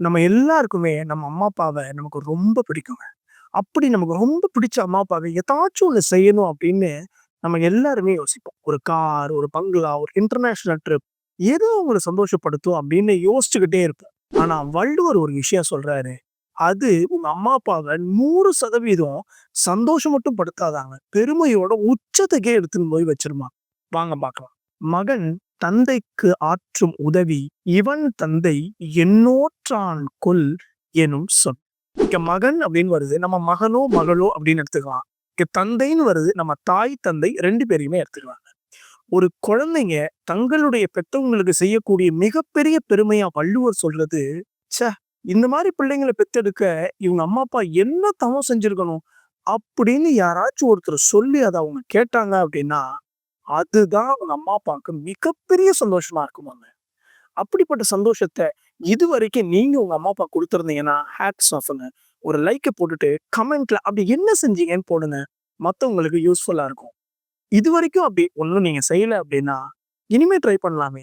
நம்ம எல்லாருக்குமே நம்ம அம்மா அப்பாவ நமக்கு ரொம்ப பிடிக்குங்க. அப்படி நமக்கு ரொம்ப பிடிச்ச அம்மா அப்பாவ ஏதாச்சும் ஒண்ணு செய்யணும் அப்படின்னு நம்ம எல்லாருமே யோசிப்போம். ஒரு கார், ஒரு பங்களா, ஒரு இன்டர்நேஷனல் ட்ரிப் ஏதோ உங்கள சந்தோஷப்படுத்தும் அப்படின்னு யோசிச்சுக்கிட்டே இருப்போம். ஆனா வள்ளுவர் ஒரு விஷயம் சொல்றாரு. அது உங்க அம்மா அப்பாவ 100% சந்தோஷம் மட்டும் படுத்தாதாங்க. பெருமையோட உச்சத்துக்கே எடுத்துன்னு போய் வச்சிருமா. வாங்க பார்க்கலாம். மகன் தந்தைக்கு ஆற்றும் உதவி இவன் தந்தை எண்ணோற்றான் கொல் எனும் சொல். இங்க மகன் அப்படின்னு வருது. நம்ம மகனோ, மகளோ அப்படின்னு எடுத்துக்கலாம். இங்க தந்தைன்னு வருது. நம்ம தாய், தந்தை 2 பேரையுமே எடுத்துக்கலாம். ஒரு குழந்தைங்க தங்களுடைய பெத்தவங்களுக்கு செய்யக்கூடிய மிகப்பெரிய பெருமையா வள்ளுவர் சொல்றது, ச்சே! இந்த மாரி பிள்ளைங்கள பெத்தெடுக்க இவங்க அம்மா, அப்பா என்ன தவம் செஞ்சிருக்கணும்? அப்படின்னு யாராச்சும் ஒருத்தர் சொல்லி அத அவங்க கேட்டாங்க அப்படின்னா, அதுதான் அவங்க அம்மா, அப்பாவுக்கு மிகப்பெரிய சந்தோஷமா இருக்குமாங்க. அப்படிப்பட்ட சந்தோஷத்த இதுவரைக்கும் நீங்க உங்க அம்மா, அப்பா குடுத்திருந்தீங்கன்னா, ஹேட்ஸ் ஆஃப்ங்க. ஒரு லைக்க போட்டுட்டு கமெண்ட்ல அப்படி என்ன செஞ்சீங்கன்னு போடுங்க. மத்தவங்களுக்கு யூஸ்ஃபுல்லா இருக்கும். இதுவரைக்கும் அப்படி ஒண்ணும் நீங்க செய்யல அப்படின்னா, இனிமே ட்ரை பண்ணலாமே.